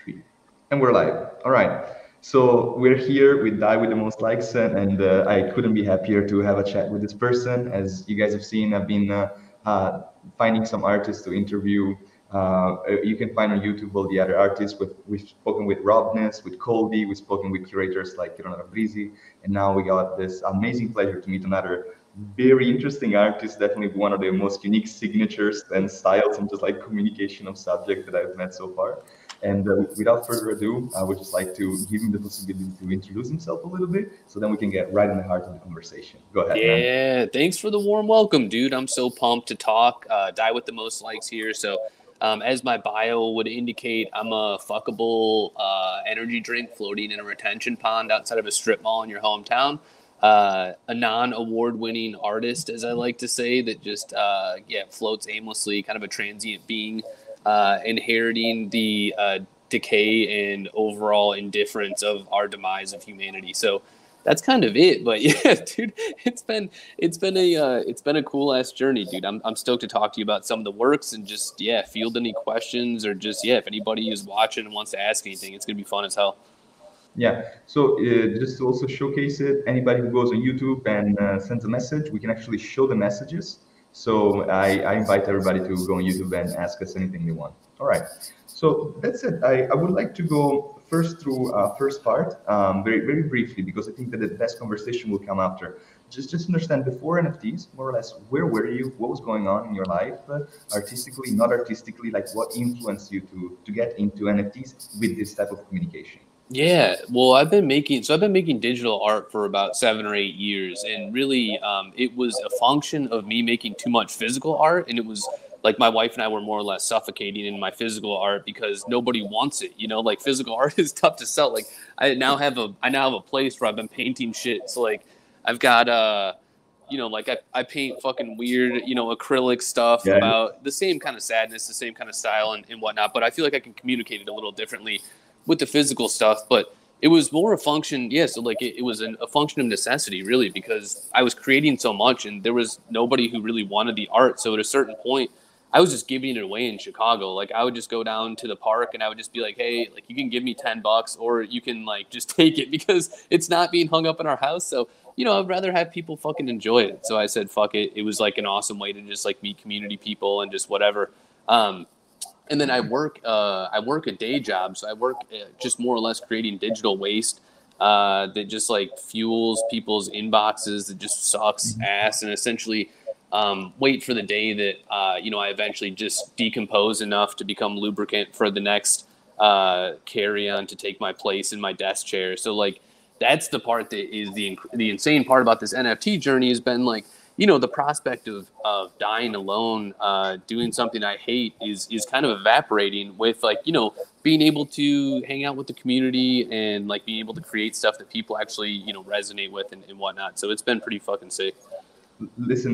Sweet. And we're live. All right. So we're here with Die with the Most Likes, and I couldn't be happier to have a chat with this person. As you guys have seen, I've been finding some artists to interview. You can find on YouTube all the other artists. We've spoken with Robness, with Colby, we've spoken with curators like Ronald Brisi, and now we got this amazing pleasure to meet another very interesting artist, definitely one of the most unique signatures and styles and just like communication of subject that I've met so far. And without further ado, I would just like to give him the possibility to introduce himself a little bit, so then we can get right in the heart of the conversation. Go ahead, man. Yeah, thanks for the warm welcome, dude. I'm so pumped to talk. Die with the most likes here. So, as my bio would indicate, I'm a fuckable energy drink floating in a retention pond outside of a strip mall in your hometown. A non-award-winning artist, as I like to say, that just floats aimlessly, kind of a transient being, inheriting the decay and overall indifference of our demise of humanity. So that's kind of it. But yeah, dude, it's been a cool ass journey, dude. I'm stoked to talk to you about some of the works and just field any questions or just if anybody is watching and wants to ask anything, it's gonna be fun as hell. Yeah. So just to also showcase it, anybody who goes on YouTube and sends a message, we can actually show the messages. So I invite everybody to go on YouTube and ask us anything they want. All right. So that's it. I would like to go first through first part very, very briefly, because I think that the best conversation will come after. Just understand, before NFTs, more or less, where were you? What was going on in your life, artistically, not artistically? Like, what influenced you to get into NFTs with this type of communication? Yeah, well, I've been making digital art for about 7 or 8 years, and really, it was a function of me making too much physical art, and it was like my wife and I were more or less suffocating in my physical art because nobody wants it. Like physical art is tough to sell. Like I now have a place where I've been painting shit. So like I've got like I paint fucking weird, acrylic stuff about the same kind of sadness, the same kind of style and whatnot. But I feel like I can communicate it a little differently with the physical stuff. But it was more a function. Yeah. So like it was a function of necessity, really, because I was creating so much and there was nobody who really wanted the art. So at a certain point, I was just giving it away in Chicago. Like I would just go down to the park and I would just be like, hey, like you can give me $10 or you can like just take it because it's not being hung up in our house. So, I'd rather have people fucking enjoy it. So I said, fuck it. It was like an awesome way to just like meet community people and just whatever. And then I work a day job. So I work just more or less creating digital waste that just like fuels people's inboxes, that just sucks ass, and essentially wait for the day that, I eventually just decompose enough to become lubricant for the next carry-on to take my place in my desk chair. So like, that's the part that is the insane part about this NFT journey has been like, the prospect of dying alone, doing something I hate is kind of evaporating with like, being able to hang out with the community and like being able to create stuff that people actually, resonate with and whatnot. So it's been pretty fucking sick. Listen,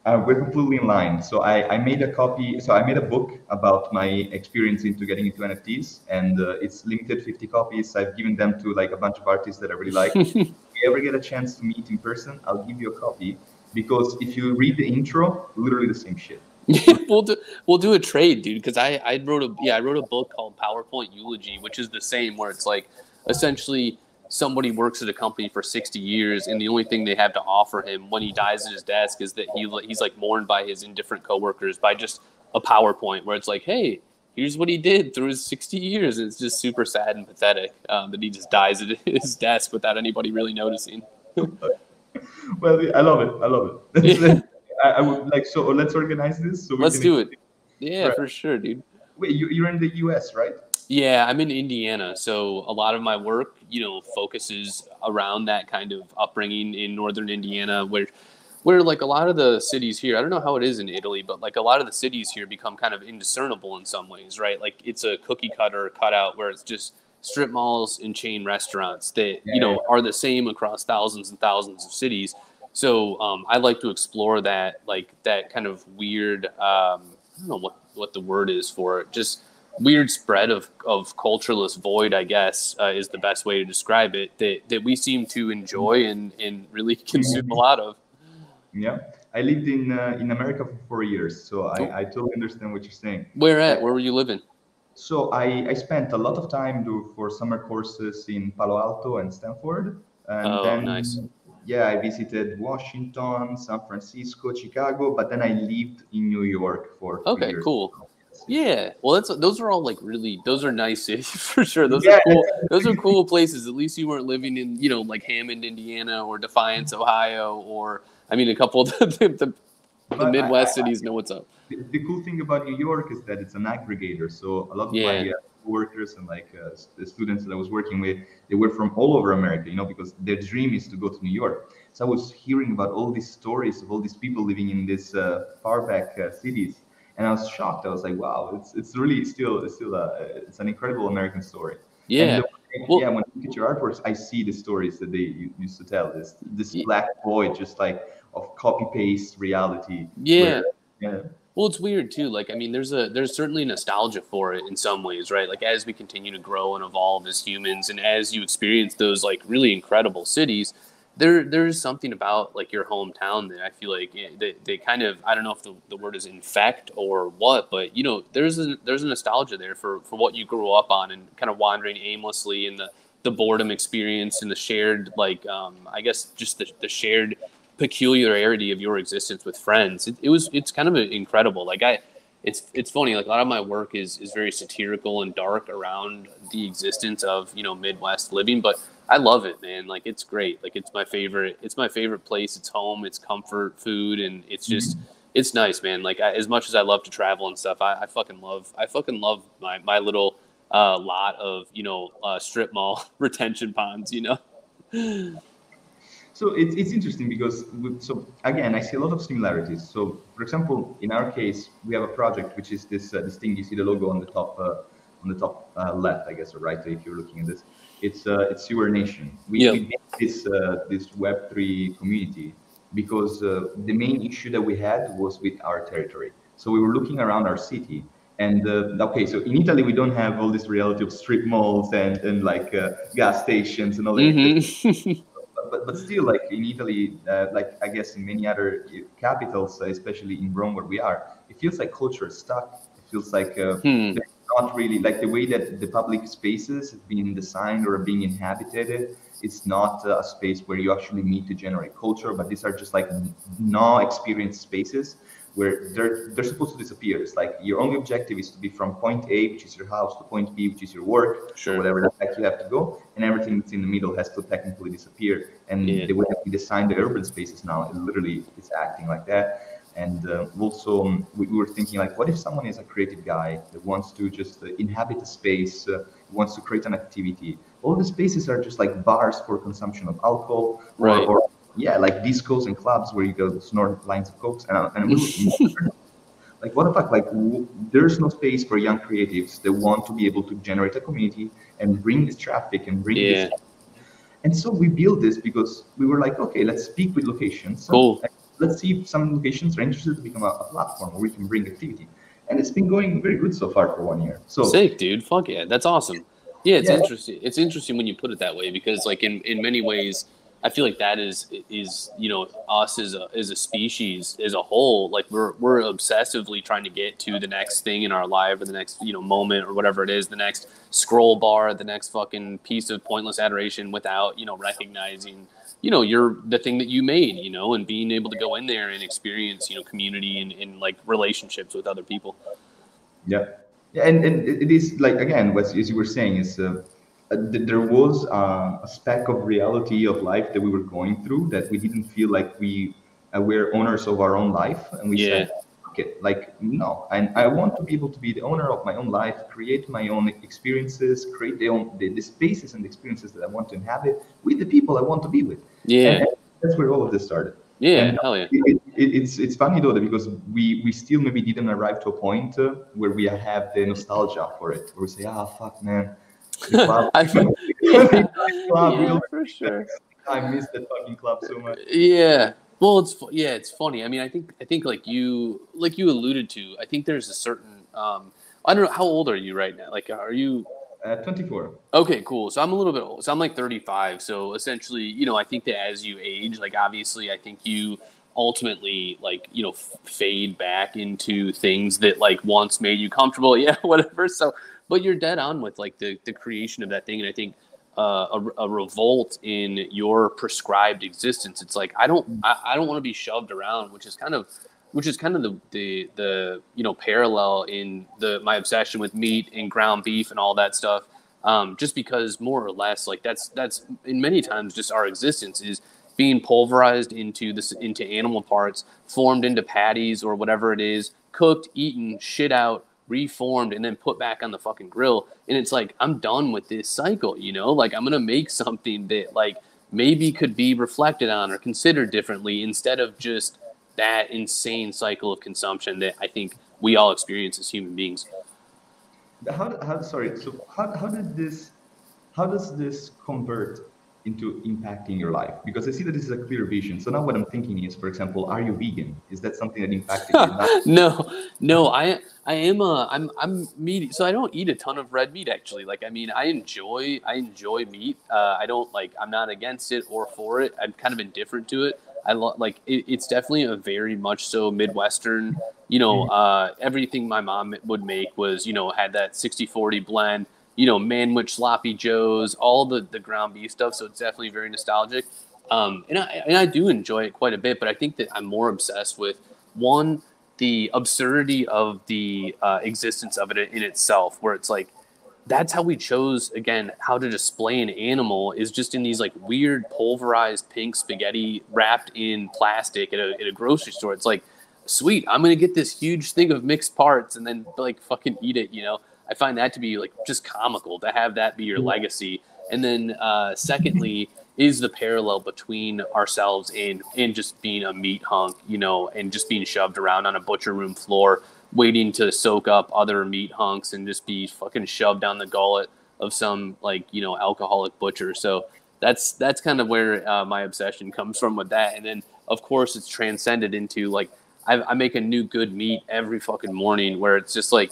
we're completely in line. So I made a copy. So I made a book about my experience into getting into NFTs, and it's limited 50 copies. I've given them to like a bunch of artists that I really like. If you ever get a chance to meet in person, I'll give you a copy, because if you read the intro, literally the same shit. we'll do a trade, dude. Because I wrote a book called PowerPoint Eulogy, which is the same, where it's like essentially somebody works at a company for 60 years and the only thing they have to offer him when he dies at his desk is that he's like mourned by his indifferent coworkers by just a PowerPoint where it's like, hey, here's what he did through his 60 years. And it's just super sad and pathetic that he just dies at his desk without anybody really noticing. Well, I love it. I love it. I would like, so let's organize this. So let's do it. Yeah, right. For sure, dude. Wait, you're in the US, right? Yeah, I'm in Indiana, so a lot of my work, focuses around that kind of upbringing in northern Indiana, where like a lot of the cities here, I don't know how it is in Italy, but like a lot of the cities here become kind of indiscernible in some ways, right? Like it's a cookie cutter cutout where it's just strip malls and chain restaurants that, are the same across thousands and thousands of cities. So I like to explore that, like that kind of weird, I don't know what the word is for it, just weird spread of cultureless void, I guess, is the best way to describe it, that we seem to enjoy and really consume a lot of. Yeah. I lived in America for 4 years, so I totally understand what you're saying. Where were you living? So I spent a lot of time for summer courses in Palo Alto and Stanford, and Oh, nice. then yeah, I visited Washington, San Francisco, Chicago, but then I lived in New York for three Okay, years. cool. Yes, yes. Yeah, well, those are all like really, those are nice cities for sure. Those are Yeah, cool. Those are cool places. At least you weren't living in, like Hammond, Indiana, or Defiance, Ohio, or I mean, a couple of the but Midwest cities know what's up. the cool thing about New York is that it's an aggregator. So a lot of my Yeah, workers and like the students that I was working with, they were from all over America, because their dream is to go to New York. So I was hearing about all these stories of all these people living in these far back cities, and I was shocked. I was like, wow, it's really still it's an incredible American story. And yeah. yeah, Well, when I look at your artworks, I see the stories that they used to tell. This y- black void, just like of copy paste reality, yeah. where yeah. Well, it's weird too. Like, I mean, there's certainly nostalgia for it in some ways, right? Like, as we continue to grow and evolve as humans, and as you experience those like really incredible cities, there's something about like your hometown that I feel like they kind of, I don't know if the word is infect or what, but there's a nostalgia there for what you grew up on and kind of wandering aimlessly in the boredom experience and the shared I guess just the shared peculiarity of your existence with friends. It's kind of incredible. It's funny. Like, a lot of my work is very satirical and dark around the existence of Midwest living, but I love it, man. Like, it's great. Like, it's my favorite. It's my favorite place. It's home. It's comfort food, and it's nice, man. Like, as much as I love to travel and stuff, I fucking love my little lot of strip mall retention ponds. So it's interesting because so again I see a lot of similarities. So for example, in our case, we have a project which is this thing you see the logo on the top left, I guess, or right if you're looking at this. It's Sewer Nation. We Yep. made this Web3 community because the main issue that we had was with our territory. So we were looking around our city. And okay, so in Italy we don't have all this reality of strip malls and like gas stations and all that. Mm-hmm. But still, like in Italy, like I guess in many other capitals, especially in Rome where we are, it feels like culture is stuck. It feels like Hmm. there's not really like the way that the public spaces have been designed or are being inhabited. It's not a space where you actually meet to generate culture, but these are just like no experience spaces where they're supposed to disappear. It's like your only objective is to be from point A, which is your house, to point B, which is your work, or Sure. whatever the heck you have to go, and everything that's in the middle has to technically disappear. And Yeah. the way that we design the urban spaces now, it literally is acting like that. And also, we were thinking like, what if someone is a creative guy that wants to just inhabit a space, wants to create an activity? All the spaces are just like bars for consumption of alcohol, Right. or yeah, like discos and clubs where you go snort lines of cokes. And we were like, what the fuck? Like, there's no space for young creatives that want to be able to generate a community and bring this traffic and bring this. Yeah. And so we built this because we were like, okay, let's speak with locations. Cool. And let's see if some locations are interested to become a platform where we can bring activity. And it's been going very good so far for 1 year. So Sick, dude. Fuck yeah. That's awesome. Yeah, it's yeah, interesting. It's interesting when you put it that way because, like, in many ways, I feel like that is us as a species as a whole. Like, we're obsessively trying to get to the next thing in our life or the next moment or whatever it is, the next scroll bar, the next fucking piece of pointless adoration without recognizing you're the thing that you made, and being able to go in there and experience community and like relationships with other people. yeah, yeah, and it is like again, what as you were saying is there was a speck of reality of life that we were going through that we didn't feel like we were owners of our own life, and we Yeah. said, okay, like no, and I want to be able to be the owner of my own life, create my own experiences, create the spaces and the experiences that I want to inhabit with the people I want to be with, Yeah. and that's where all of this started. Yeah. And Hell yeah. it's funny though that because we still maybe didn't arrive to a point where we have the nostalgia for it, where we say, ah, fuck, man, the club, Yeah, club, yeah, for sure. I miss that fucking club so much. Yeah. Well, it's funny. I mean, I think like you alluded to. I think there's a certain I don't know, how old are you right now? Like, are you 24. okay? Cool. So I'm a little bit old. So I'm like 35. So essentially, I think that as you age, like obviously, I think you ultimately like fade back into things that like once made you comfortable. Yeah, whatever. So But you're dead on with like the creation of that thing, and I think a revolt in your prescribed existence. It's like I don't want to be shoved around, which is kind of the parallel in my obsession with meat and ground beef and all that stuff. Just because more or less like that's in many times just our existence is being pulverized into animal parts, formed into patties or whatever it is, cooked, eaten, shit out, reformed, and then put back on the fucking grill. And it's like, I'm done with this cycle, like I'm going to make something that like maybe could be reflected on or considered differently instead of just that insane cycle of consumption that I think we all experience as human beings. Sorry, so how does this convert into impacting your life? Because I see that this is a clear vision. So now what I'm thinking is, for example, are you vegan? Is that something that impacted your life? No, I am I'm meat. So I don't eat a ton of red meat actually. Like, I mean, I enjoy meat. I don't like, I'm not against it or for it. I'm kind of indifferent to it. It's definitely a very much so Midwestern, everything my mom would make was, had that 60-40 blend, Manwich sloppy joes, all the ground beef stuff. So it's definitely very nostalgic. And I do enjoy it quite a bit, but I think that I'm more obsessed with one, the absurdity of the existence of it in itself, where it's like, that's how we chose, again, how to display an animal is just in these like weird pulverized pink spaghetti wrapped in plastic at a grocery store. It's like, sweet, I'm going to get this huge thing of mixed parts and then like fucking eat it, I find that to be like just comical to have that be your legacy. And then secondly is the parallel between ourselves and just being a meat hunk, and just being shoved around on a butcher room floor, waiting to soak up other meat hunks and just be fucking shoved down the gullet of some like, alcoholic butcher. So that's kind of where my obsession comes from with that. And then of course it's transcended into like, I make a new good meat every fucking morning where it's just like,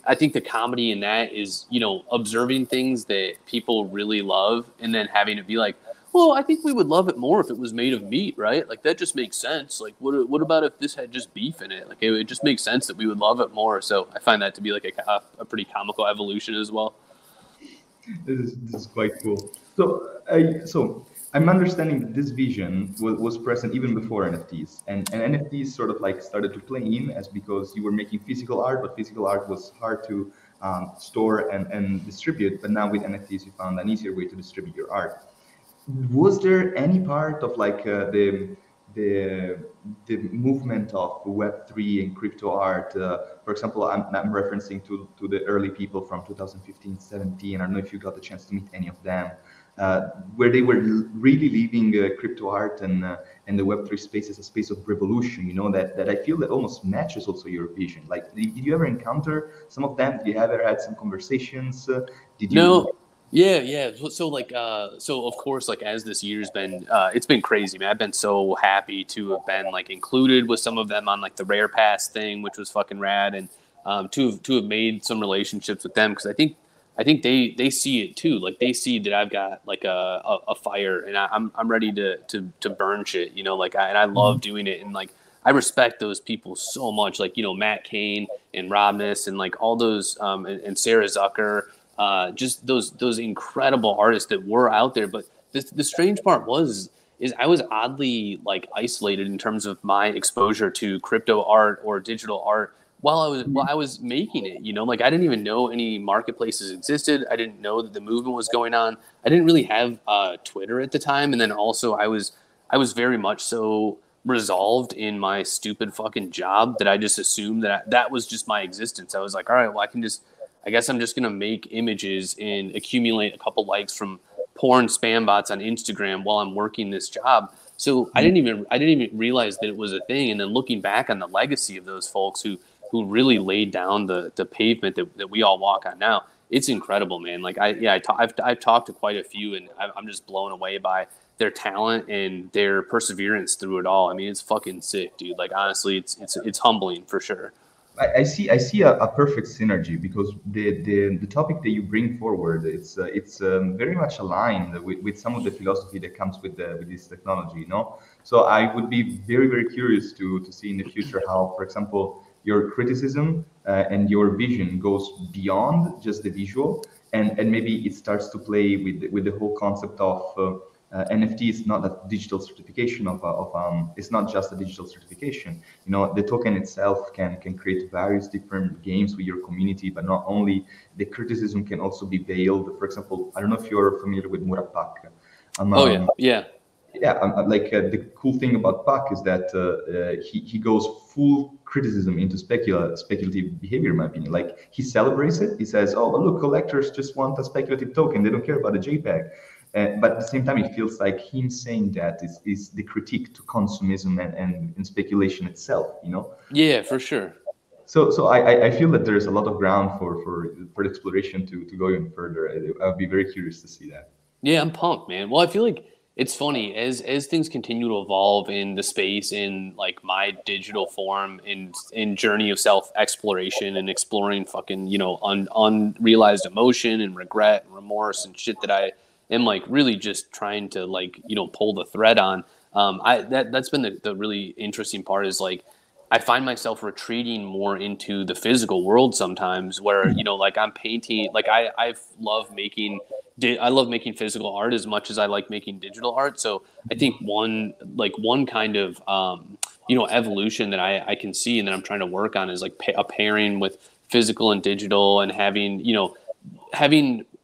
I think the comedy in that is, observing things that people really love and then having it be like, well, I think we would love it more if it was made of meat, right? Like that just makes sense. Like what about if this had just beef in it? Like it just makes sense that we would love it more. So I find that to be like a pretty comical evolution as well. This is quite cool. So I'm understanding that this vision was present even before NFTs, and NFTs sort of like started to play in as because you were making physical art, but physical art was hard to store and distribute. But now with NFTs, you found an easier way to distribute your art. Was there any part of like the movement of Web3 and crypto art? For example, I'm referencing to the early people from 2015, 17. I don't know if you got the chance to meet any of them, where they were really leaving crypto art and the Web3 space as a space of revolution. That I feel that almost matches also your vision. Like, did you ever encounter some of them? Did you ever had some conversations? Did you? No. Yeah. So of course, like as this year's been, it's been crazy, man. I've been so happy to have been like included with some of them on like the Rare Pass thing, which was fucking rad, and to have made some relationships with them because I think they see it too. Like they see that I've got like a fire and I'm ready to burn shit, like I love doing it, and like I respect those people so much, like Matt Cain and Robness and like all those and Sarah Zucker. Just those incredible artists that were out there. But the strange part is I was oddly like isolated in terms of my exposure to crypto art or digital art while I was making it, like I didn't even know any marketplaces existed. I didn't know that the movement was going on. I didn't really have Twitter at the time. And then also I was very much so resolved in my stupid fucking job that I just assumed that was just my existence. I was like, all right, well, I guess I'm just going to make images and accumulate a couple likes from porn spam bots on Instagram while I'm working this job. So I didn't even realize that it was a thing. And then looking back on the legacy of those folks who really laid down the pavement that we all walk on now, it's incredible, man. Like I've talked to quite a few, and I'm just blown away by their talent and their perseverance through it all. I mean, it's fucking sick, dude. Like honestly, it's humbling for sure. I see a perfect synergy because the topic that you bring forward it's very much aligned with some of the philosophy that comes with this technology, So I would be very, very curious to see in the future how, for example, your criticism and your vision goes beyond just the visual, and maybe it starts to play with the whole concept of NFT is not a digital certification it's not just a digital certification. You know, the token itself can create various different games with your community, but not only, the criticism can also be veiled. For example, I don't know if you're familiar with Murapak. Oh yeah, yeah. Yeah, the cool thing about Puck is that he goes full criticism into speculative behavior, in my opinion. Like, he celebrates it. He says, "Oh, look, collectors just want a speculative token. They don't care about the JPEG." But at the same time, it feels like him saying that is the critique to consumism and speculation itself. You know? Yeah, for sure. So I feel that there's a lot of ground for exploration to go even further. I would be very curious to see that. Yeah, I'm pumped, man. Well, I feel like it's funny as things continue to evolve in the space, in like my digital form, in journey of self exploration and exploring fucking, you know, unrealized emotion and regret and remorse and shit that I am like really just trying to, like, you know, pull the thread on. That's been the really interesting part, is like I find myself retreating more into the physical world sometimes, where, you know, like I'm painting, like I love making physical art as much as I like making digital art. So I think one kind of you know, evolution that I can see and that I'm trying to work on is like a pairing with physical and digital, and having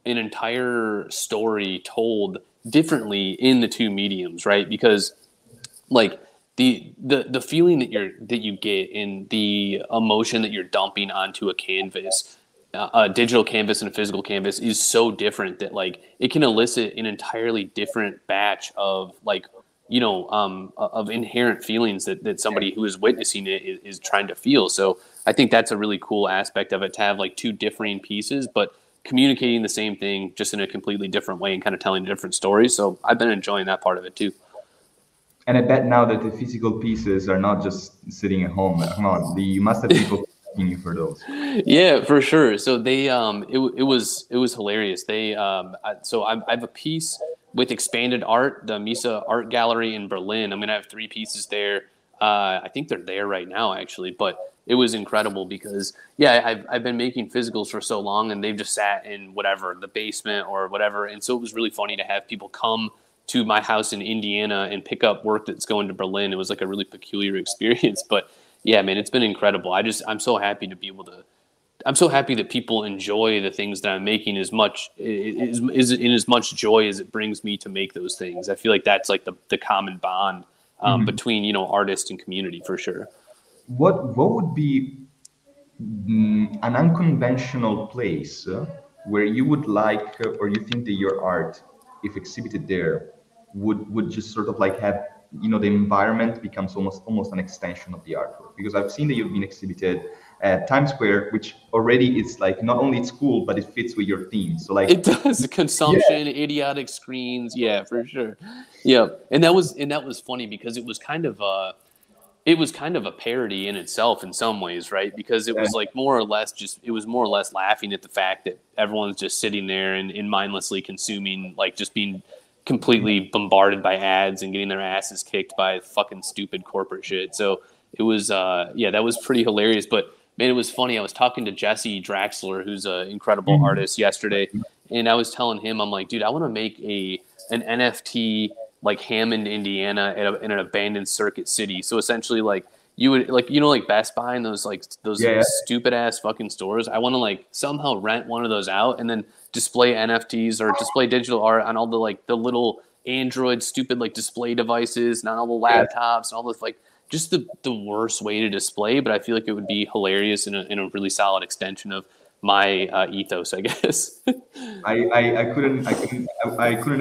an entire story told differently in the two mediums, right? Because like the feeling that you get and the emotion that you're dumping onto a canvas, a digital canvas and a physical canvas, is so different that like it can elicit an entirely different batch of like, you know, of inherent feelings that somebody who is witnessing it is trying to feel. So I think that's a really cool aspect of it, to have like two differing pieces, but communicating the same thing just in a completely different way and kind of telling different stories. So I've been enjoying that part of it too. And I bet now that the physical pieces are not just sitting at home. Come on, you must have people asking you for those. Yeah, for sure. So they it was hilarious. I have a piece with expanded art, the Misa Art Gallery in Berlin. I'm gonna have 3 pieces there. I think they're there right now, actually. But it was incredible because, yeah, I've been making physicals for so long, and they've just sat in whatever, the basement or whatever. And so it was really funny to have people come to my house in Indiana and pick up work that's going to Berlin. It was like a really peculiar experience. But yeah, man, it's been incredible. I'm so happy to be able to. I'm so happy that people enjoy the things that I'm making as much in as much joy as it brings me to make those things. I feel like that's like the common bond between, you know, artist and community, for sure. What would be an unconventional place where you would like, or you think that your art, if exhibited there, would just sort of like have, you know, the environment becomes almost an extension of the artwork? Because I've seen that you've been exhibited at Times Square, which already it's like, not only it's cool, but it fits with your theme. So like, it does. Consumption, yeah. Idiotic screens, yeah, for sure. Yeah, and that was funny because it was kind of a parody in itself in some ways, right? Because it was like more or less laughing at the fact that everyone's just sitting there and mindlessly consuming, like just being completely bombarded by ads and getting their asses kicked by fucking stupid corporate shit. So it was, that was pretty hilarious. But man, it was funny. I was talking to Jesse Draxler, who's an incredible artist, yesterday, and I was telling him, I'm like, dude, I want to make an NFT like Hammond, Indiana, in an abandoned circuit city. So essentially, like, you would, like, you know, like Best Buy and those stupid ass fucking stores. I want to like somehow rent one of those out and then display NFTs or display digital art on all the like the little Android stupid like display devices, not all the laptops and all this, like just the worst way to display. But I feel like it would be hilarious in a really solid extension of my ethos, I guess. I couldn't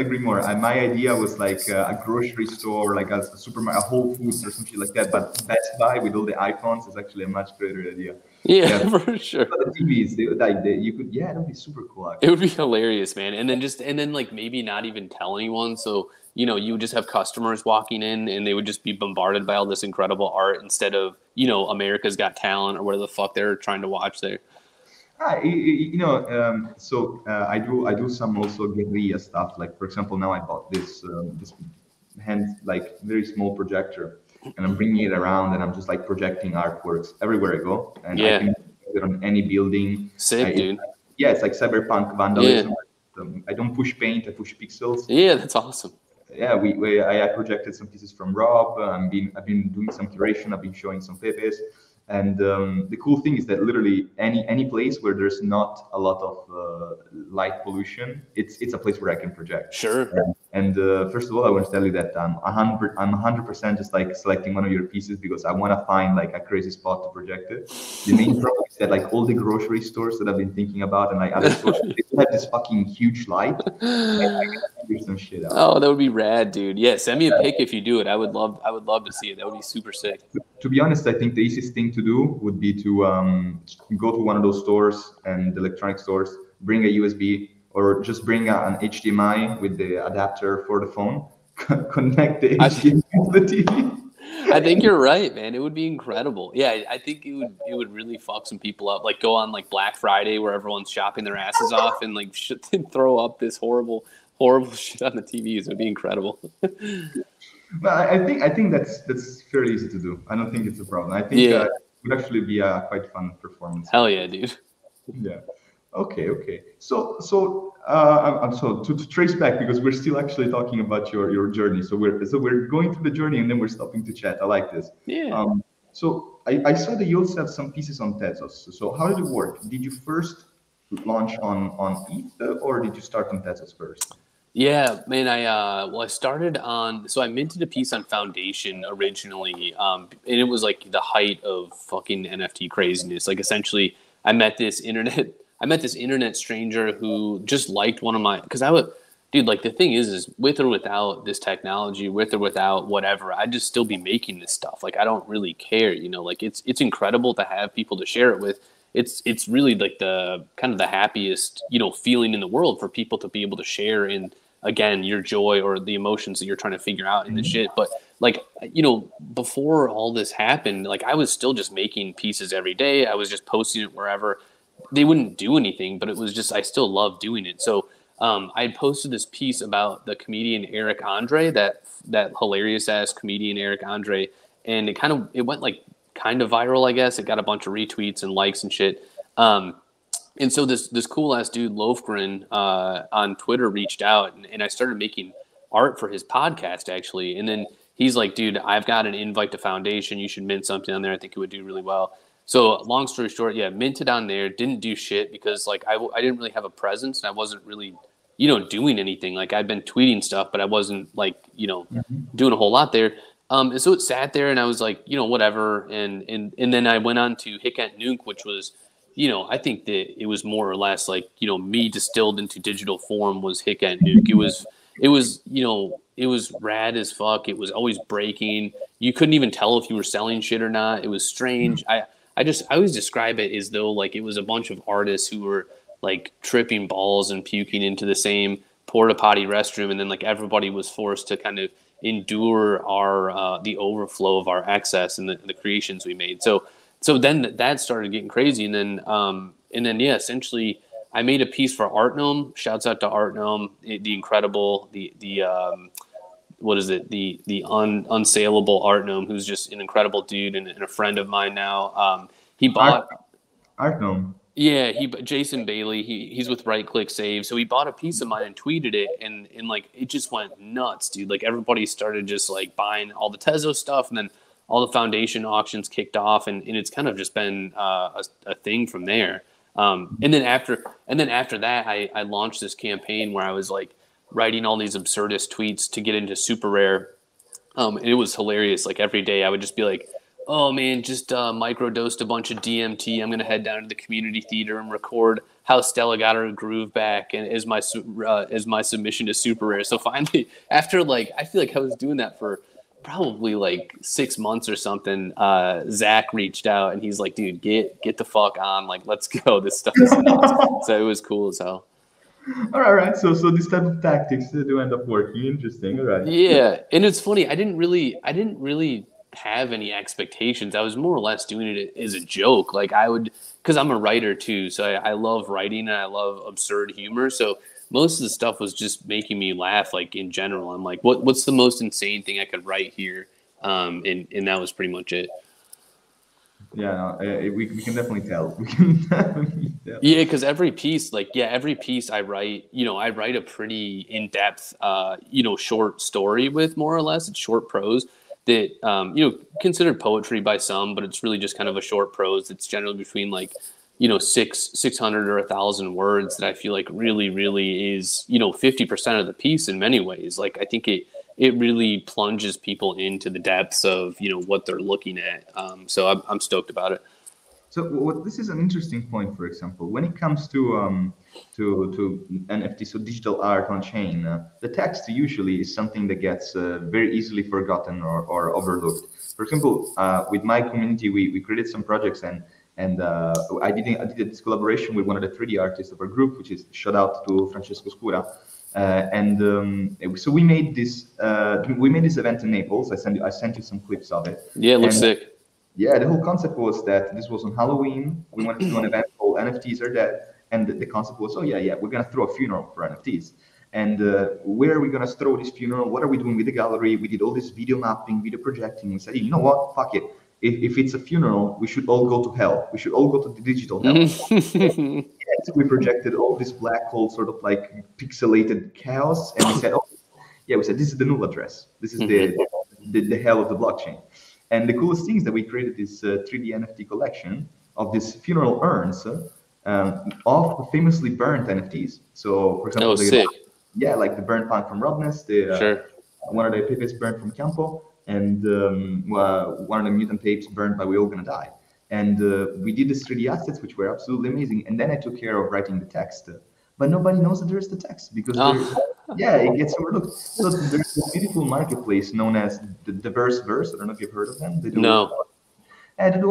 agree more. My idea was like a grocery store, like a supermarket, a Whole Foods or something like that. But Best Buy with all the icons is actually a much greater idea. Yeah, for sure. But the TVs, you could, that would be super cool. Actually. It would be hilarious, man. And then like maybe not even tell anyone. So, you know, you would just have customers walking in and they would just be bombarded by all this incredible art instead of, you know, America's Got Talent or whatever the fuck they're trying to watch there. I do some also guerrilla stuff. Like, for example, now I bought this hand, like very small projector, and I'm bringing it around, and I'm just like projecting artworks everywhere I go, and I Yeah. can do it on any building. Sick, dude. Yeah, it's like cyberpunk vandalism. I don't push paint, I push pixels. Yeah, that's awesome. Yeah, I projected some pieces from Rob. I've been doing some curation. I've been showing some pepes, and the cool thing is that literally any place where there's not a lot of light pollution, it's a place where I can project. Sure. And first of all, I want to tell you that I'm 100% just like selecting one of your pieces because I want to find like a crazy spot to project it. The main problem is that like all the grocery stores that I've been thinking about and like other stores, they have this fucking huge light. And I gotta figure some shit out. Oh, that would be rad, dude. Yeah, send me a pic if you do it. I would love to see it. That would be super sick. To be honest, I think the easiest thing to do would be to go to one of those stores and electronic stores, bring a USB, or just bring an HDMI with the adapter for the phone, connect the HDMI to the TV. I think you're right, man. It would be incredible. Yeah, I think it would really fuck some people up. Like go on like Black Friday where everyone's shopping their asses off and like throw up this horrible shit on the TVs. It would be incredible. But I think that's fairly easy to do. I don't think it's a problem. I think it would actually be a quite fun performance. Hell yeah, dude. Yeah. Okay. So to trace back because we're still actually talking about your journey. So we're going through the journey and then we're stopping to chat. I like this. Yeah. So I saw that you also have some pieces on Tezos. So how did it work? Did you first launch on ETH or did you start on Tezos first? Yeah, man. I started on. So I minted a piece on Foundation originally, and it was like the height of fucking NFT craziness. Like essentially, I met this internet stranger who just liked one of my, because dude, like the thing is with or without this technology, with or without whatever, I'd just still be making this stuff. Like I don't really care, like it's incredible to have people to share it with. It's really like the kind of the happiest, feeling in the world for people to be able to share in, again, your joy or the emotions that you're trying to figure out in the shit. But like, before all this happened, like I was still just making pieces every day. I was just posting it wherever. They wouldn't do anything, but it was just, I still love doing it. So I had posted this piece about the comedian Eric Andre, that hilarious ass comedian Eric Andre. And it went like kind of viral, I guess. It got a bunch of retweets and likes and shit. And so this cool ass dude, Lofgren, on Twitter reached out and I started making art for his podcast actually. And then he's like, dude, I've got an invite to Foundation. You should mint something on there. I think it would do really well. So long story short, yeah, minted on there, didn't do shit because like I didn't really have a presence and I wasn't really, doing anything. Like I'd been tweeting stuff, but I wasn't like, doing a whole lot there. And so it sat there and I was like, whatever. And then I went on to Hic et Nunc, which was, I think that it was more or less like, me distilled into digital form was Hic et Nunc. It was rad as fuck. It was always breaking. You couldn't even tell if you were selling shit or not. It was strange. I always describe it as though like it was a bunch of artists who were like tripping balls and puking into the same porta potty restroom. And then like everybody was forced to kind of endure our, the overflow of our excess and the creations we made. So then that started getting crazy. And then, yeah, essentially I made a piece for Art Gnome. Shouts out to Art Gnome, the incredible, what is it? The unsaleable Art Gnome, who's just an incredible dude and a friend of mine now. He bought Art Gnome. Yeah, Jason Bailey. He's with Right Click Save. So he bought a piece of mine and tweeted it, and like it just went nuts, dude. Like everybody started just like buying all the Tezos stuff, and then all the Foundation auctions kicked off, and it's kind of just been a thing from there. And then after that, I launched this campaign where I was like writing all these absurdist tweets to get into Super Rare. And it was hilarious. Like every day I would just be like, oh man, just microdosed a bunch of DMT. I'm going to head down to the community theater and record how Stella got her groove back and as my submission to Super Rare. So finally, after like, I feel like I was doing that for probably like 6 months or something, Zach reached out and he's like, dude, get the fuck on. Like, let's go. This stuff is nuts. So it was cool as hell. All right. So this type of tactics do end up working. Interesting. All right. Yeah. And it's funny. I didn't really have any expectations. I was more or less doing it as a joke. Like because I'm a writer too. So I love writing and I love absurd humor. So most of the stuff was just making me laugh, like in general. I'm like, what's the most insane thing I could write here And that was pretty much it. Yeah, we can definitely tell. We can definitely tell. Yeah, because every piece I write, I write a pretty in-depth, short story with, more or less. It's short prose that, considered poetry by some, but it's really just kind of a short prose. It's generally between 600 or 1,000 words that I feel like really, really is, 50% of the piece in many ways. Like, I think it really plunges people into the depths of, what they're looking at. So I'm stoked about it. So this is an interesting point. For example, when it comes to NFT, so digital art on chain, the text usually is something that gets very easily forgotten or overlooked. For example, with my community, we created some projects, and I did this collaboration with one of the 3D artists of our group, which is shout out to Francesco Scura. So we made this event in Naples. I sent you some clips of it. Yeah, it looks sick. Yeah, the whole concept was that this was on Halloween. We wanted to do an event called NFTs Are Dead. And the concept was, we're going to throw a funeral for NFTs. And where are we going to throw this funeral? What are we doing with the gallery? We did all this video mapping, video projecting. We said, you know what? Fuck it. If it's a funeral, we should all go to hell. We should all go to the digital hell. Yes, we projected all this black hole, sort of like pixelated chaos. And we said, this is the null address. This is the hell of the blockchain. And the coolest thing is that we created this 3D NFT collection of these funeral urns of famously burnt NFTs. So, for example, like the burnt punk from Robness, one of the pipets burnt from Campo, and one of the mutant tapes burnt by We All Gonna Die. And we did these 3D assets, which were absolutely amazing. And then I took care of writing the text. But nobody knows that there's the text because it gets overlooked. So there's a beautiful marketplace known as the Diverse Verse. I don't know if you've heard of them. They do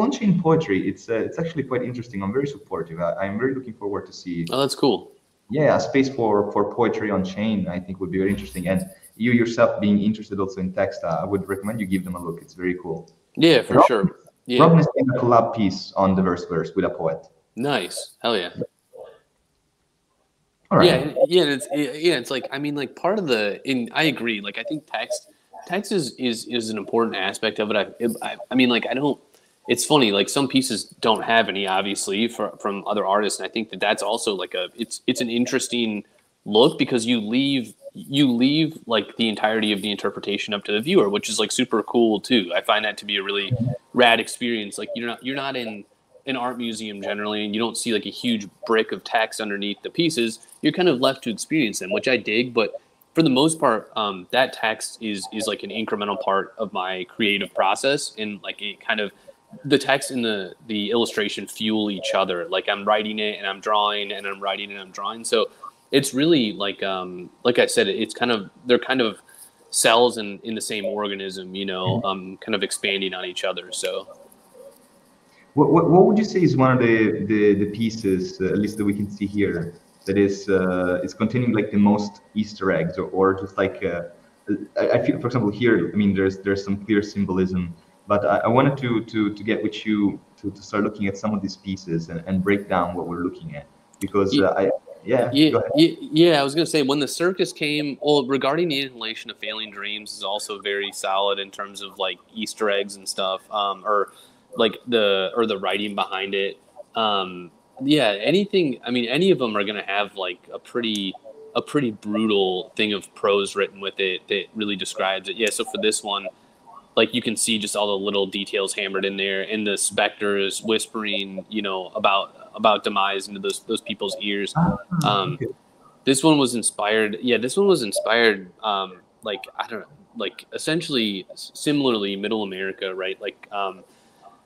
on-chain poetry. It's actually quite interesting. I'm very supportive. I'm very looking forward to see. Oh, that's cool. Yeah, a space for poetry on chain, I think, would be very interesting. And you yourself being interested also in text, I would recommend you give them a look. It's very cool. Yeah, for sure. Yeah. Robin is in a collab piece on Diverse Verse with a poet. Nice. Hell yeah. All right. It's like, I mean, like part of I agree. Like, I think text is an important aspect of it. I mean, like, it's funny, like some pieces don't have any, obviously, from other artists. And I think that's also like it's an interesting look because you leave like the entirety of the interpretation up to the viewer, which is like super cool too. I find that to be a really rad experience. Like you're not in an art museum generally, and you don't see like a huge brick of text underneath the pieces. You're kind of left to experience them, which I dig. But for the most part, that text is like an incremental part of my creative process, and like it kind of the text and the illustration fuel each other. Like I'm writing it and I'm drawing, and I'm writing and I'm drawing. So it's really like I said, it's kind of they're kind of cells in the same organism, kind of expanding on each other. So. What would you say is one of the pieces, at least that we can see here, that is containing like the most Easter eggs, or just like I feel, for example, here, I mean, there's some clear symbolism, but I wanted to get with you to start looking at some of these pieces and break down what we're looking at, because go ahead. I was gonna say when the circus came. Well, regarding the inhalation of failing dreams is also very solid in terms of like Easter eggs and stuff, or like the writing behind it. Anything. I mean, any of them are gonna have like a pretty brutal thing of prose written with it that really describes it. Yeah. So for this one, like you can see just all the little details hammered in there, and the specters whispering, about demise into those people's ears. This one was inspired. Yeah, this one was inspired. Like I don't know, like essentially similarly Middle America, right? Like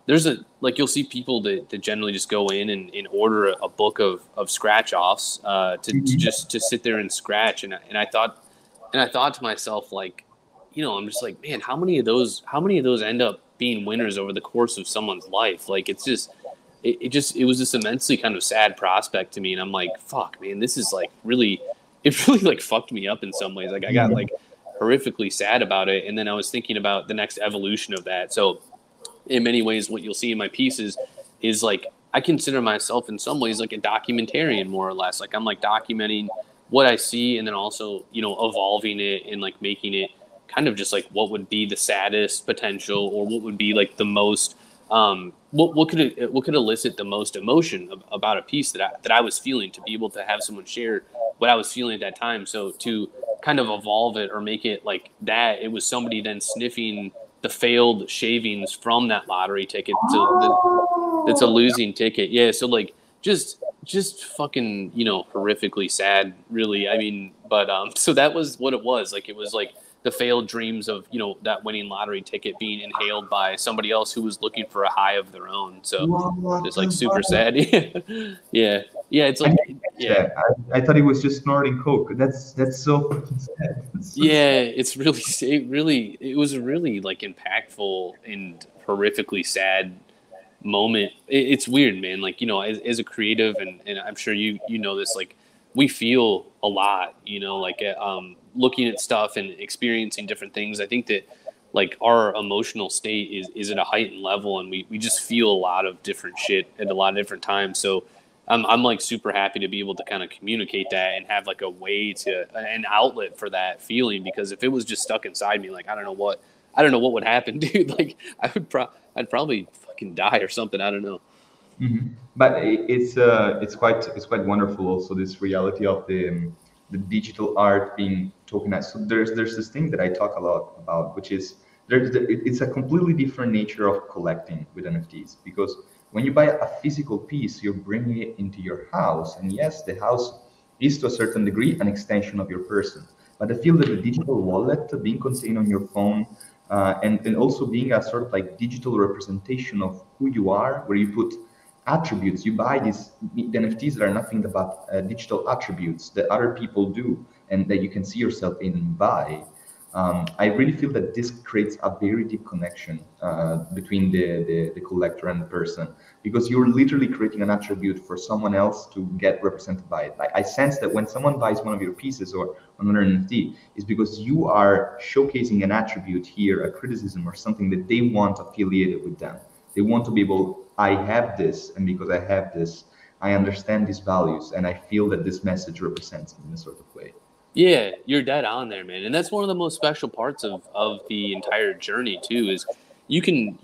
there's you'll see people that generally just go in and order a book of scratch offs to sit there and scratch, and I thought to myself, like, I'm just like, man, how many of those end up being winners over the course of someone's life? Like it was this immensely kind of sad prospect to me, and I'm like, fuck, man, this is like really like fucked me up in some ways. Like I got like horrifically sad about it, and then I was thinking about the next evolution of that. So in many ways, what you'll see in my pieces is like I consider myself in some ways like a documentarian, more or less. Like I'm like documenting what I see, and then also evolving it and like making it kind of just like what would be the saddest potential, or what would be like the most what could elicit the most emotion about a piece that I was feeling, to be able to have someone share what I was feeling at that time. So to kind of evolve it or make it like that, it was somebody then sniffing the failed shavings from that lottery ticket. That's a losing ticket. Yeah. So like just fucking, you know, horrifically sad, really. I mean, but so that was what it was. Like, it was like the failed dreams of, you know, that winning lottery ticket being inhaled by somebody else who was looking for a high of their own. So What it's the like super fuck? sad. Yeah. Yeah. It's I like, didn't catch yeah. that. I thought he was just snorting coke. That's so fucking sad. That's so Yeah. sad. It's it was a really like impactful and horrifically sad moment. It's weird, man. Like, you know, as a creative, and I'm sure you know this, like, we feel a lot, you know, like looking at stuff and experiencing different things. I think that like our emotional state is at a heightened level, and we just feel a lot of different shit at a lot of different times. So I'm like super happy to be able to kind of communicate that and have like a way to an outlet for that feeling, because if it was just stuck inside me, like I don't know what would happen, dude. Like I'd probably fucking die or something. I don't know. But it's quite wonderful also, this reality of the digital art being tokenized. So there's this thing that I talk a lot about, which is it's a completely different nature of collecting with NFTs, because when you buy a physical piece, you're bringing it into your house, and yes, the house is to a certain degree an extension of your person. But I feel that the digital wallet being contained on your phone, and also being a sort of like digital representation of who you are, where you put attributes. You buy these NFTs that are nothing but digital attributes that other people do and that you can see yourself in and buy. I really feel that this creates a very deep connection between the collector and the person, because you're literally creating an attribute for someone else to get represented by it. Like, I sense that when someone buys one of your pieces or another NFT, is because you are showcasing an attribute here, a criticism or something that they want affiliated with them. They want to be able, I have this, and because I have this, I understand these values, and I feel that this message represents me in a sort of way. Yeah, you're dead on there, man. And that's one of the most special parts of the entire journey too, is you can,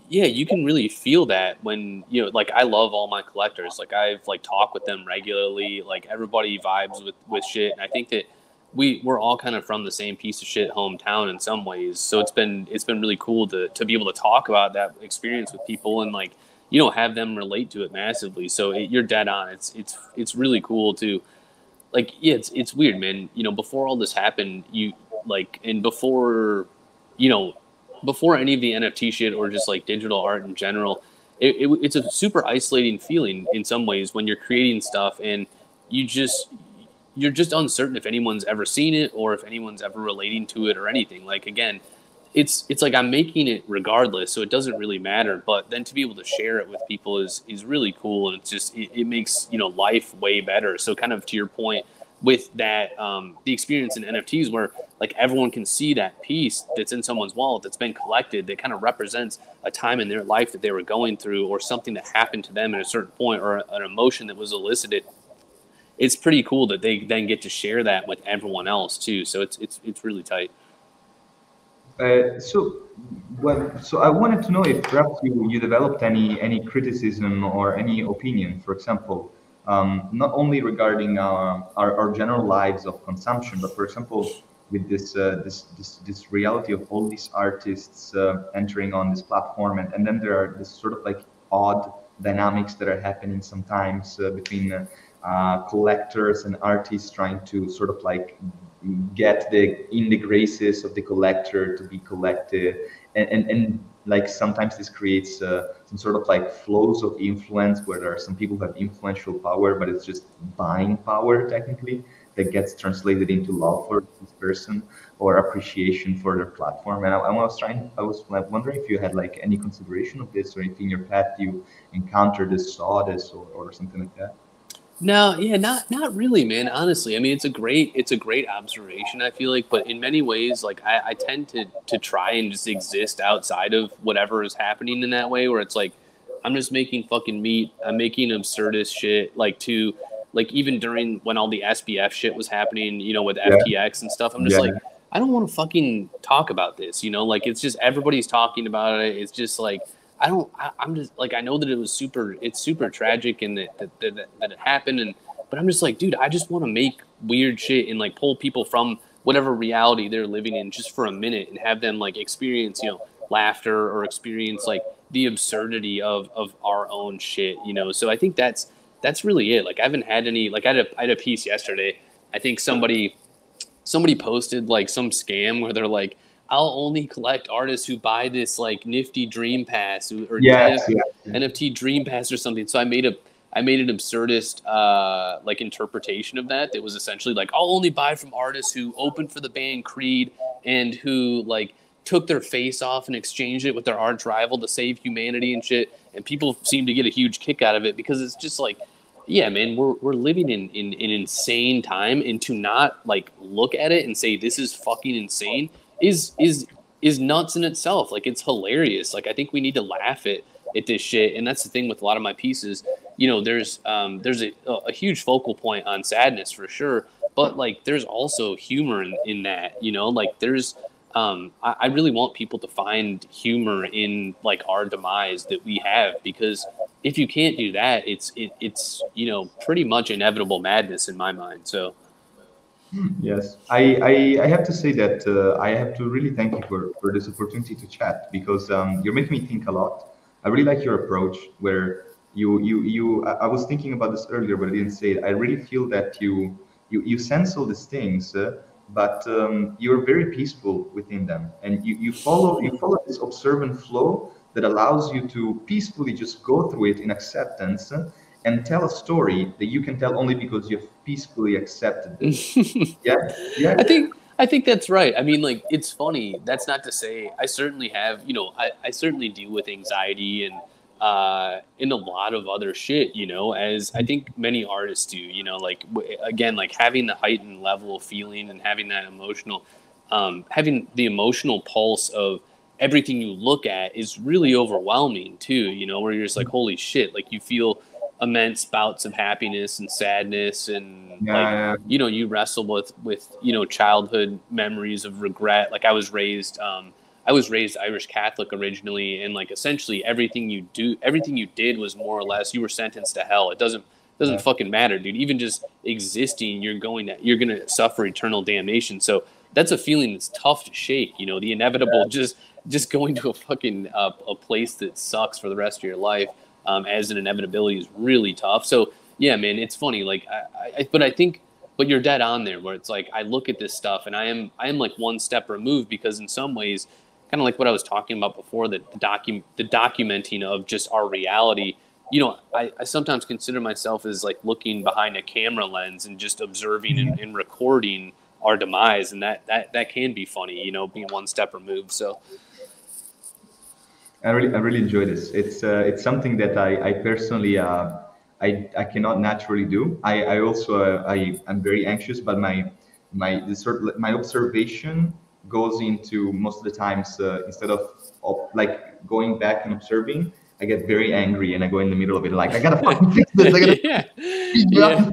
yeah, you can really feel that when, you know, like I love all my collectors. Like I've like talked with them regularly, like everybody vibes with shit. And I think that we're all kind of from the same piece of shit hometown in some ways. So it's been really cool to be able to talk about that experience with people and like, you know, have them relate to it massively. So you're dead on. It's really cool to, like, yeah, it's weird, man. You know, before all this happened, you like, and before, you know, before any of the NFT shit or just like digital art in general, it's a super isolating feeling in some ways when you're creating stuff and you just you're just uncertain if anyone's ever seen it or if anyone's ever relating to it or anything. Like, again, it's like I'm making it regardless, so it doesn't really matter. But then to be able to share it with people is really cool, and it's just it makes, you know, life way better. So kind of to your point with that, the experience in NFTs where like everyone can see that piece that's in someone's wallet that's been collected, that kind of represents a time in their life that they were going through or something that happened to them at a certain point or an emotion that was elicited. It's pretty cool that they then get to share that with everyone else too. So it's really tight. So I wanted to know if perhaps you developed any criticism or any opinion, for example, not only regarding our general lives of consumption, but for example, with this reality of all these artists entering on this platform, and then there are this sort of like odd dynamics that are happening sometimes between collectors and artists trying to sort of like get in the graces of the collector to be collected, and like sometimes this creates some sort of like flows of influence where there are some people who have influential power, but it's just buying power technically that gets translated into love for this person or appreciation for their platform. And I was like wondering if you had like any consideration of this, or if in your path you encountered this, saw this, or something like that. No, yeah, not really, man. Honestly, I mean, it's a great observation, I feel like, but in many ways, like I tend to try and just exist outside of whatever is happening in that way, where it's like I'm just making fucking meat, I'm making absurdist shit, like even during when all the SBF shit was happening, you know, with Yeah, FTX and stuff, I'm just yeah, like I don't want to fucking talk about this, you know, like it's just everybody's talking about it. It's just like I'm just like I know that it's super tragic and that it happened, and but I'm just like, dude, I just want to make weird shit and like pull people from whatever reality they're living in just for a minute and have them like experience, you know, laughter or experience like the absurdity of our own shit, you know. So I think that's really it. Like I haven't had any like I had a piece yesterday. I think somebody posted like some scam where they're like, I'll only collect artists who buy this like nifty Dream Pass or Yes, yeah. NFT Dream Pass or something. So I made an absurdist like interpretation of that. That was essentially like, I'll only buy from artists who opened for the band Creed and who like took their face off and exchanged it with their arch rival to save humanity and shit. And people seem to get a huge kick out of it because it's just like, yeah, man, we're living in an insane time, and to not like look at it and say this is fucking insane is nuts in itself. Like it's hilarious. Like I think we need to laugh at this shit, and that's the thing with a lot of my pieces. You know, there's a huge focal point on sadness for sure, but like there's also humor in that. You know, like there's I really want people to find humor in like our demise that we have, because if you can't do that, it's you know, pretty much inevitable madness in my mind. So Yes, I have to say that I have to really thank you for this opportunity to chat, because you're making me think a lot. I really like your approach where I was thinking about this earlier, but I didn't say it. I really feel that you sense all these things, but you're very peaceful within them, and you follow this observant flow that allows you to peacefully just go through it in acceptance, and tell a story that you can tell only because you've peacefully accepted this. Yeah, yeah, I think that's right. I mean, like, it's funny. That's not to say I certainly have, you know, I certainly deal with anxiety and a lot of other shit, you know, as I think many artists do, you know, like, again, like having the heightened level of feeling and having that emotional, having the emotional pulse of everything you look at is really overwhelming too, you know, where you're just like, holy shit, like you feel immense bouts of happiness and sadness, and like, yeah, you know, you wrestle with you know, childhood memories of regret. Like I was raised Irish Catholic originally, and like essentially everything you did was more or less you were sentenced to hell. It doesn't yeah. fucking matter, dude. Even just existing, you're gonna suffer eternal damnation. So that's a feeling that's tough to shake, you know, the inevitable, just going to a fucking a place that sucks for the rest of your life, as an inevitability, is really tough. So yeah, man, it's funny. Like, but you're dead on there, where it's like I look at this stuff and I am like one step removed, because in some ways, kind of like what I was talking about before, the documenting of just our reality. You know, I sometimes consider myself as like looking behind a camera lens and just observing and recording our demise, and that can be funny, you know, being one step removed. So I really enjoy this. It's something that I personally I cannot naturally do. I also I'm very anxious, but my observation goes into most of the times, instead of like going back and observing, I get very angry and I go in the middle of it, like I gotta fucking fix this. I gotta yeah, yeah.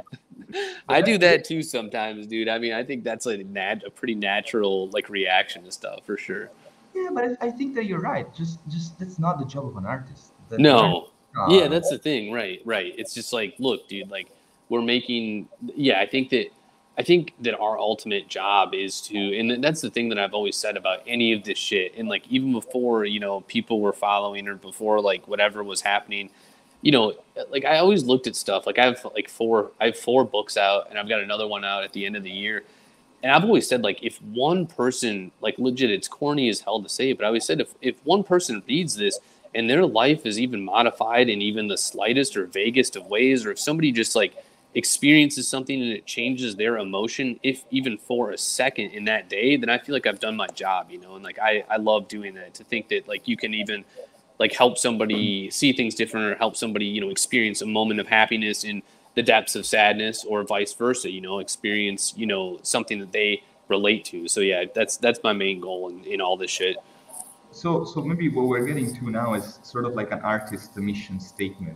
I do that too sometimes, dude. I mean, I think that's like a pretty natural like reaction to stuff for sure. Yeah, but I think that you're right. Just that's not the job of an artist. No. Yeah, that's the thing. Right, right. It's just like, look, dude, like we're making, yeah, I think that our ultimate job is to, and that's the thing that I've always said about any of this shit. And like, even before, you know, people were following, or before like whatever was happening, you know, like I always looked at stuff. Like I have four books out, and I've got another one out at the end of the year. And I've always said, like, if one person, like, legit, it's corny as hell to say, but I always said, if one person reads this and their life is even modified in even the slightest or vaguest of ways, or if somebody just like experiences something and it changes their emotion, if even for a second in that day, then I feel like I've done my job, you know. And like I love doing that, to think that like you can even like help somebody see things different, or help somebody, you know, experience a moment of happiness in the depths of sadness, or vice versa, you know, experience, you know, something that they relate to. So yeah, that's my main goal in all this shit. So maybe what we're getting to now is sort of like an artist mission statement.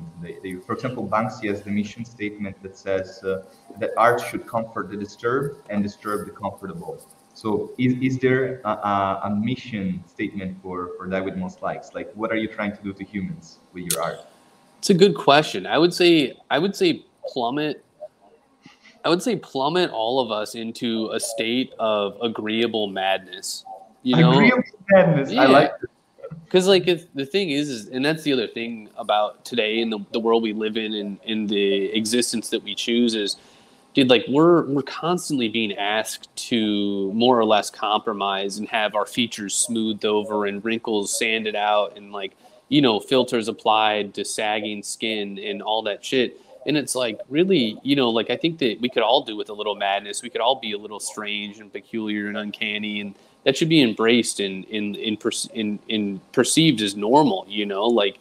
For example, Banksy has the mission statement that says that art should comfort the disturbed and disturb the comfortable. So is there a mission statement for Die With Most Likes? Like, what are you trying to do to humans with your art? It's a good question. I would say plummet. I would say plummet all of us into a state of agreeable madness. You know, Agreeable madness. I yeah. like this. Because like the thing is, and that's the other thing about today in the world we live in the existence that we choose is, dude, like we're constantly being asked to more or less compromise and have our features smoothed over and wrinkles sanded out and like, you know, filters applied to sagging skin and all that shit. And it's like really, you know, like I think that we could all do with a little madness. We could all be a little strange and peculiar and uncanny, and that should be embraced and perceived as normal. You know, like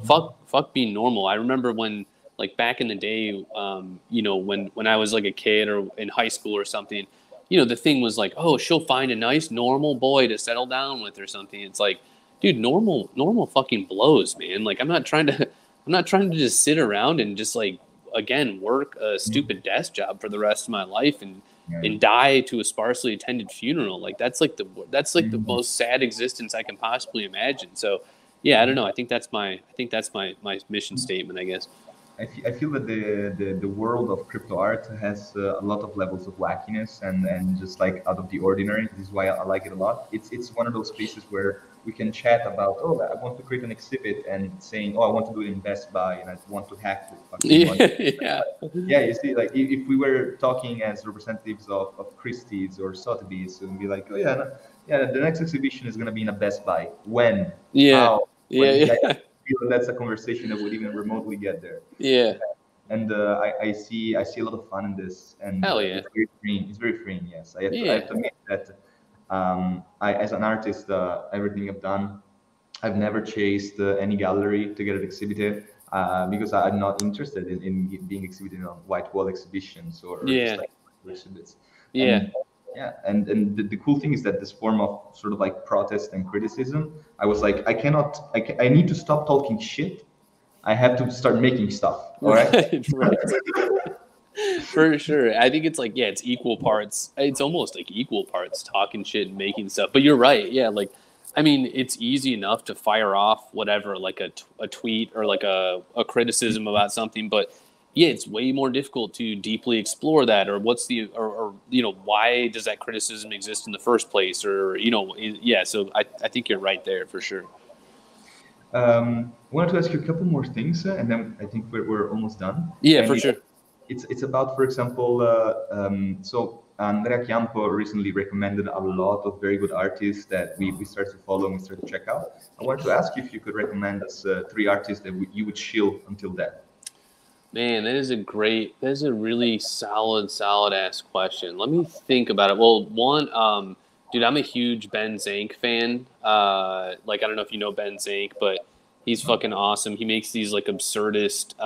fuck being normal. I remember when like back in the day, you know, when I was like a kid or in high school or something, you know, the thing was like, oh, she'll find a nice normal boy to settle down with or something. It's like, dude, normal fucking blows, man. Like I'm not trying to just sit around and just like again work a stupid desk job for the rest of my life and die to a sparsely attended funeral. Like that's like the most sad existence I can possibly imagine. So yeah, I don't know. I think that's my mission statement, I guess. I feel that the world of crypto art has a lot of levels of wackiness and just like out of the ordinary. This is why I like it a lot. It's one of those spaces where we can chat about, oh, I want to create an exhibit, and saying, oh, I want to do it in Best Buy and I want to hack the fucking money. Yeah. Yeah, you see, like if we were talking as representatives of Christie's or Sotheby's, and be like, oh yeah, no, yeah, the next exhibition is gonna be in a Best Buy. When? Yeah. How? When? Yeah. I feel that's a conversation that would even remotely get there. Yeah. And I see a lot of fun in this, and Hell yeah. it's very freeing. It's very freeing. Yes, I Yeah. have to admit that I, as an artist, everything I've done, I've never chased any gallery to get it exhibited because I'm not interested in being exhibited on white wall exhibitions or Yeah. just like exhibits. Yeah. And, yeah, and the cool thing is that this form of sort of like protest and criticism, I was like, I need to stop talking shit. I have to start making stuff. All right. Right. For sure. I think it's like, yeah, it's equal parts. It's almost like equal parts talking shit and making stuff. But you're right. Yeah. Like, I mean, it's easy enough to fire off whatever, like a tweet or like a criticism about something. But yeah, it's way more difficult to deeply explore that, or what's the, or you know, why does that criticism exist in the first place? Or, you know, yeah. So I think you're right there for sure. I wanted to ask you a couple more things, and then I think we're almost done. Yeah, And for sure. It's about, for example, so Andrea Chiampo recently recommended a lot of very good artists that we started to follow and we started to check out. I wanted to ask you if you could recommend us 3 artists that you would chill until then. Man, that is a really solid ass question. Let me think about it. Well, one, dude, I'm a huge Ben Zank fan. Like, I don't know if you know Ben Zank, but he's fucking awesome. He makes these like absurdist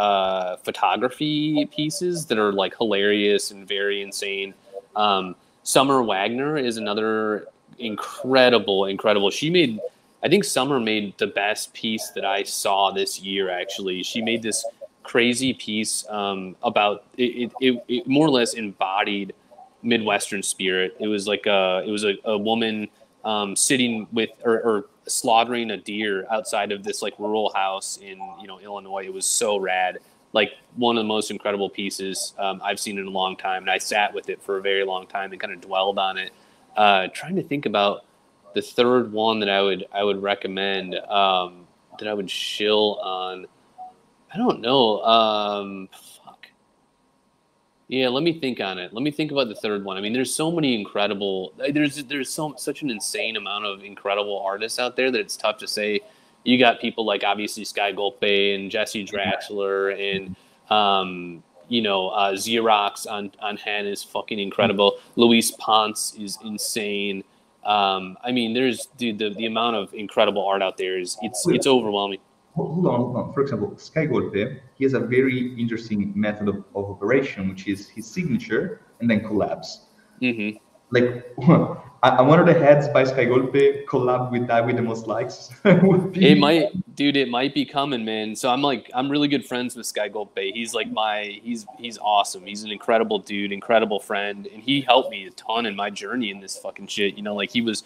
photography pieces that are like hilarious and very insane. Summer Wagner is another incredible. I think Summer made the best piece that I saw this year, actually. She made this crazy piece about it more or less embodied Midwestern spirit. It was like a woman sitting with or slaughtering a deer outside of this like rural house in, you know, Illinois. It was so rad. Like one of the most incredible pieces I've seen in a long time, and I sat with it for a very long time and kind of dwelled on it. Trying to think about the third one that I would recommend, that I would chill on. I don't know. Fuck. Yeah, let me think on it. Let me think about the third one. I mean, there's so many incredible. There's such an insane amount of incredible artists out there that it's tough to say. You got people like obviously Sky Golpe and Jesse Draxler and you know, Xerox on Hen is fucking incredible. Luis Ponce is insane. I mean, there's the amount of incredible art out there is it's overwhelming. Hold on. For example, Sky Golpe, he has a very interesting method of operation, which is his signature and then collabs. Mm-hmm. Like I wonder the heads by Skygolpe collab with Die with the Most Likes would be. It might, dude. It might be coming, man. So I'm really good friends with Sky Golpe. He's like he's awesome. He's an incredible dude, incredible friend, and he helped me a ton in my journey in this fucking shit. You know, like he was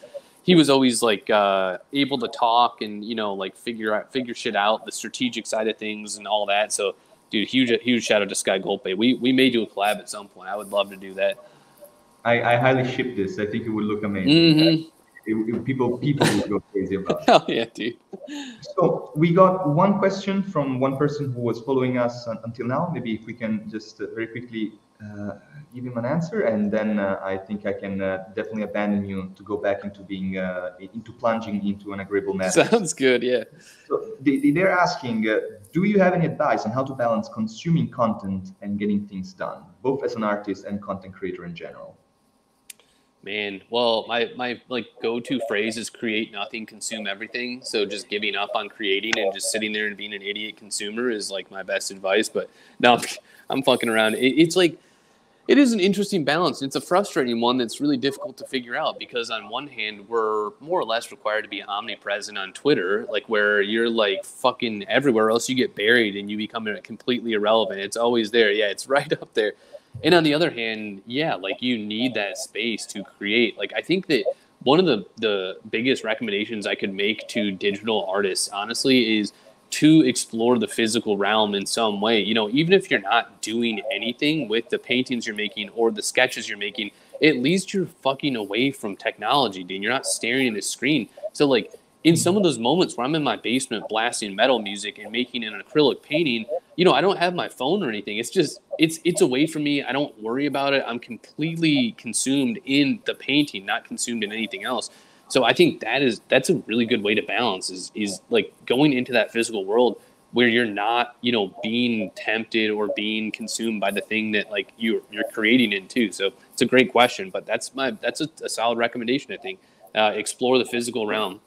always like able to talk and like figure shit out, the strategic side of things and all that. So, dude, huge shout out to Sky Golpe. We may do a collab at some point. I would love to do that. I highly ship this. I think it would look amazing. Mm-hmm. People would go crazy about it. Hell yeah, dude. So we got one question from one person who was following us until now. Maybe if we can just very quickly give him an answer, and then I think I can definitely abandon you to go back into being into plunging into an agreeable method. Sounds good, yeah. So they're asking, do you have any advice on how to balance consuming content and getting things done, both as an artist and content creator in general? Man, well, my like go-to phrase is create nothing, consume everything. So just giving up on creating and just sitting there and being an idiot consumer is like my best advice. But no, I'm fucking around. It's like, it is an interesting balance. It's a frustrating one that's really difficult to figure out because on one hand, we're more or less required to be omnipresent on Twitter, like where you're like fucking everywhere, else you get buried and you become completely irrelevant. It's always there. Yeah, it's right up there. And on the other hand, yeah, like you need that space to create. Like I think that one of the biggest recommendations I could make to digital artists, honestly, is to explore the physical realm in some way. Even if you're not doing anything with the paintings you're making or the sketches you're making, at least you're fucking away from technology, dude. You're not staring at a screen. So like in some of those moments where I'm in my basement blasting metal music and making an acrylic painting, I don't have my phone or anything. It's just, it's away from me. I don't worry about it. I'm completely consumed in the painting, not consumed in anything else. So I think that's a really good way to balance is like going into that physical world where you're not, being tempted or being consumed by the thing that like you're creating into. So it's a great question, but that's a solid recommendation, I think. Explore the physical realm.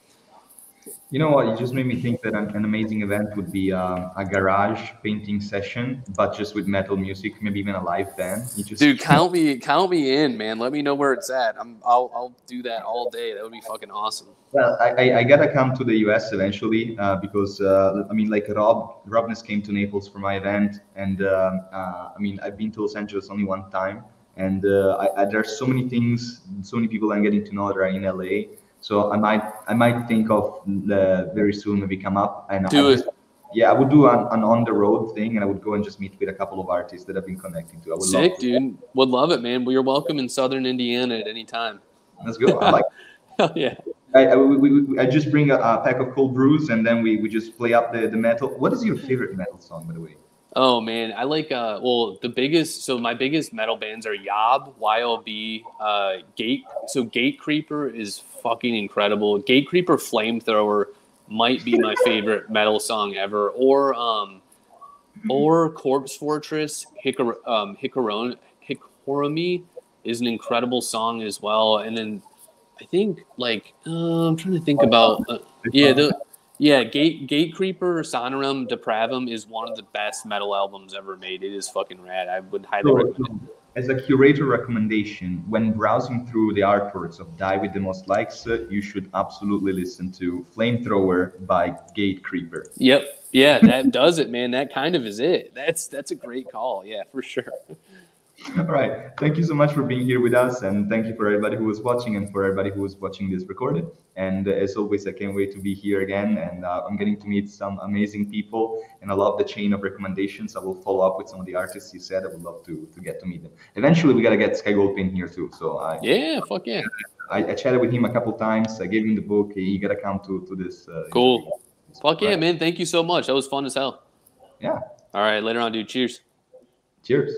You know what? You just made me think that an amazing event would be a garage painting session, but just with metal music, maybe even a live band. Dude, count me in, man. Let me know where it's at. I'll do that all day. That would be fucking awesome. Well, I gotta come to the US eventually because like Robness came to Naples for my event, and I've been to Los Angeles only one time, and there's so many things, so many people I'm getting to know that are in LA. So I might think of very soon maybe come up and do it. Yeah, I would do an on the road thing, and I would go and just meet with a couple of artists that I've been connecting to. I would Sick, dude. Would love it, man. Well, you're welcome in Southern Indiana at any time. Let's go. I like. Hell yeah. I just bring a pack of cold brews, and then we just play up the metal. What is your favorite metal song, by the way? Oh man, I like my biggest metal bands are Yob, YOB, Gate. So Gate Creeper is fucking incredible. Gate Creeper Flamethrower might be my favorite metal song ever. Or Corpse Fortress, Hikorami is an incredible song as well. And then I think I'm trying to think about Gate Creeper Sonorum Depravum is one of the best metal albums ever made. It is fucking rad. I would highly recommend it. As a curator recommendation, when browsing through the artworks of Die with the Most Likes, you should absolutely listen to Flamethrower by Gate Creeper. Yep. Yeah, that does it, man. That kind of is it. That's a great call. Yeah, for sure. All right. Thank you so much for being here with us. And thank you for everybody who was watching and for everybody who was watching this recorded. And as always, I can't wait to be here again. And I'm getting to meet some amazing people. And I love the chain of recommendations. I will follow up with some of the artists you said. I would love to get to meet them. Eventually, we got to get Sky Golpe in here too. So fuck yeah. I chatted with him a couple times. I gave him the book. He got to come to this. Cool. Fuck yeah, man. Thank you so much. That was fun as hell. Yeah. All right. Later on, dude. Cheers. Cheers.